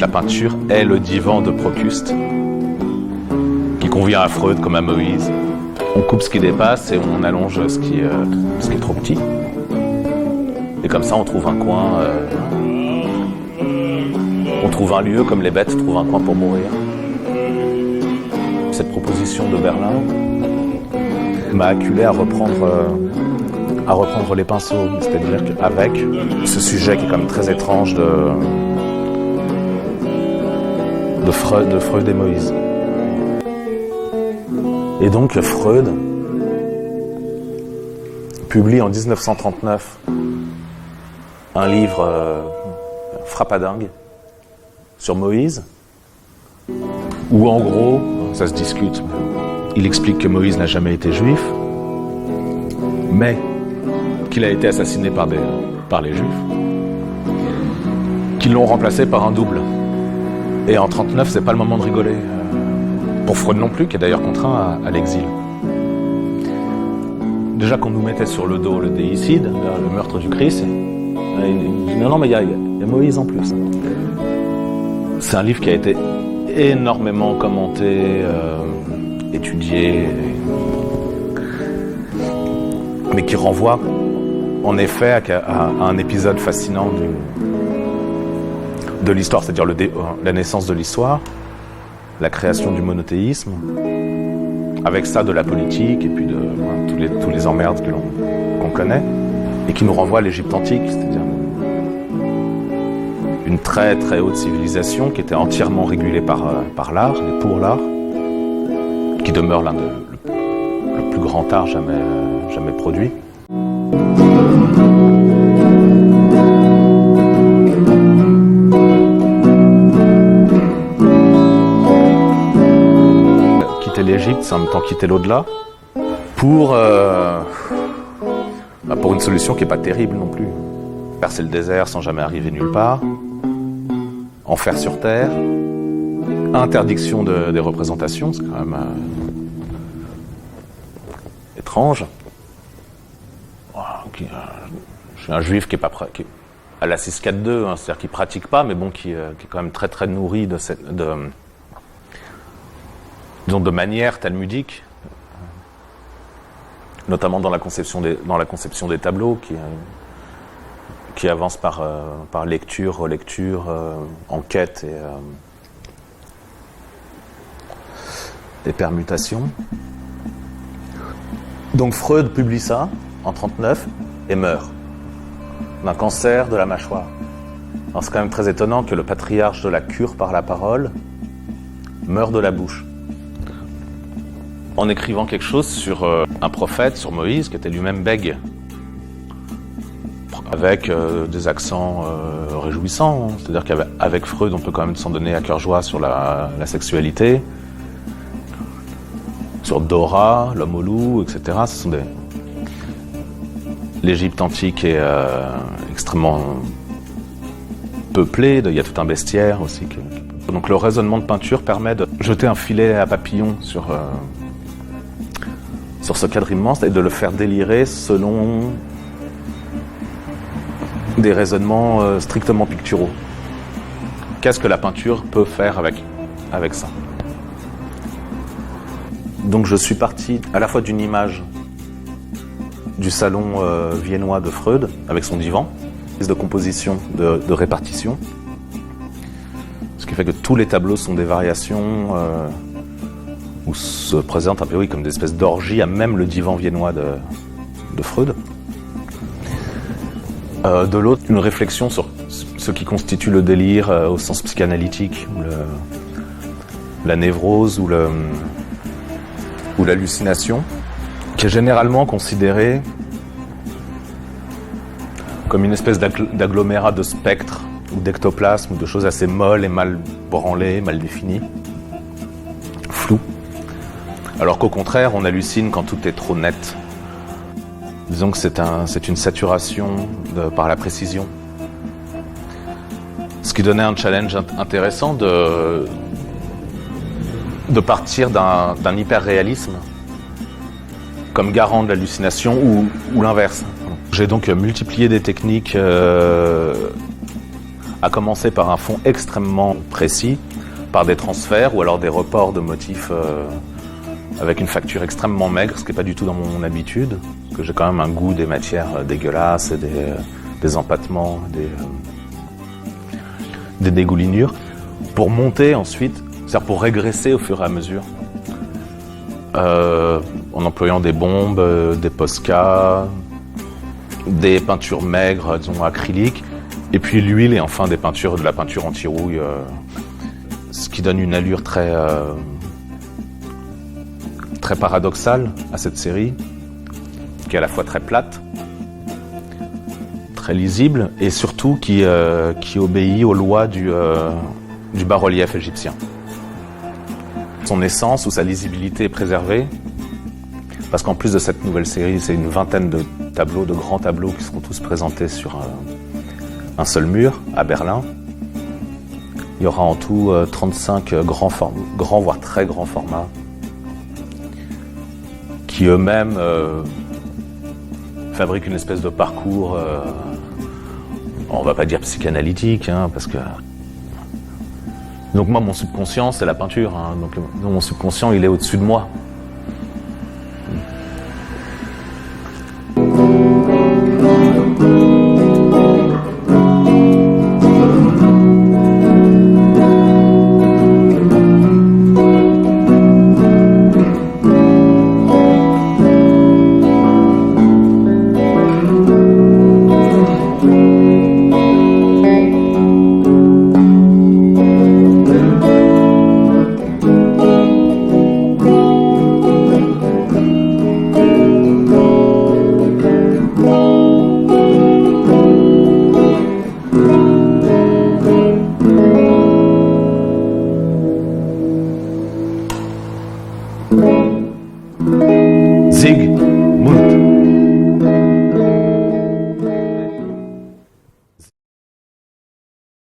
la peinture est le divan de Procuste, qui convient à Freud comme à Moïse. On coupe ce qui dépasse et on allonge ce qui est trop petit. Et comme ça, on trouve un coin, on trouve un lieu comme les bêtes trouvent un coin pour mourir. Cette proposition de Berlin m'a acculé à reprendre les pinceaux. C'est-à-dire qu'avec ce sujet qui est quand même très étrange de Freud et Moïse. Et donc Freud publie en 1939 un livre frappadingue sur Moïse, où en gros, ça se discute, il explique que Moïse n'a jamais été juif, mais qu'il a été assassiné par les juifs, qu'ils l'ont remplacé par un double. Et en 1939, c'est pas le moment de rigoler. Pour Freud non plus, qui est d'ailleurs contraint à l'exil. Déjà qu'on nous mettait sur le dos le déicide, le meurtre du Christ, il dit non, mais il y a Moïse en plus. C'est un livre qui a été énormément commenté, étudié, mais qui renvoie en effet à un épisode fascinant de l'histoire, c'est-à-dire la naissance de l'histoire, la création du monothéisme, avec ça de la politique et puis de tous les emmerdes qu'on connaît, et qui nous renvoie à l'Égypte antique, c'est-à-dire une très très haute civilisation qui était entièrement régulée par l'art et pour l'art, qui demeure l'un le plus grand art jamais produit. L'Égypte, c'est en même temps quitter l'au-delà pour une solution qui n'est pas terrible non plus. Percer le désert sans jamais arriver nulle part, enfer sur terre, interdiction des représentations, c'est quand même étrange. Je suis un juif qui est pas prêt, qui est à la 642, c'est-à-dire qui pratique pas, mais bon, qui est quand même très très nourri de manière talmudique, notamment dans la conception des tableaux, qui avance par lecture, relecture, enquête et permutations. Donc Freud publie ça en 1939 et meurt d'un cancer de la mâchoire. Alors c'est quand même très étonnant que le patriarche de la cure par la parole meure de la bouche. En écrivant quelque chose sur un prophète, sur Moïse, qui était lui-même bègue, avec des accents réjouissants. C'est-à-dire qu'avec Freud, on peut quand même s'en donner à cœur joie sur la sexualité, sur Dora, l'homme au loup, etc. Ce sont L'Égypte antique est extrêmement peuplée, il y a tout un bestiaire aussi. Donc le raisonnement de peinture permet de jeter un filet à papillon sur ce cadre immense et de le faire délirer selon des raisonnements strictement picturaux. Qu'est-ce que la peinture peut faire avec ça? Donc je suis parti à la fois d'une image du salon viennois de Freud, avec son divan, de composition, de répartition, ce qui fait que tous les tableaux sont des variations où se présentent un peu comme des espèces d'orgies, à même le divan viennois de Freud. De l'autre, une réflexion sur ce qui constitue le délire au sens psychanalytique, la névrose ou l'hallucination, qui est généralement considérée comme une espèce d'agglomérat de spectres ou d'ectoplasmes ou de choses assez molles et mal branlées, mal définies, floues. Alors qu'au contraire, on hallucine quand tout est trop net. Disons que c'est une saturation par la précision. Ce qui donnait un challenge intéressant de partir d'un hyper-réalisme comme garant de l'hallucination ou l'inverse. J'ai donc multiplié des techniques à commencer par un fond extrêmement précis, par des transferts ou alors des reports de motifs avec une facture extrêmement maigre, ce qui n'est pas du tout dans mon habitude, parce que j'ai quand même un goût des matières dégueulasses et des empâtements, des dégoulinures, pour monter ensuite, c'est-à-dire pour régresser au fur et à mesure, en employant des bombes, des Posca, des peintures maigres, disons acryliques, et puis l'huile et enfin de la peinture anti-rouille, ce qui donne une allure très paradoxale à cette série, qui est à la fois très plate, très lisible, et surtout qui obéit aux lois du bas-relief égyptien. Son essence ou sa lisibilité est préservée, parce qu'en plus de cette nouvelle série, c'est une vingtaine de tableaux, de grands tableaux qui seront tous présentés sur un seul mur à Berlin. Il y aura en tout 35 grands voire très grands formats, qui eux-mêmes fabriquent une espèce de parcours, on va pas dire psychanalytique, hein, parce que... Donc moi, mon subconscient, c'est la peinture, hein, donc mon subconscient, il est au-dessus de moi.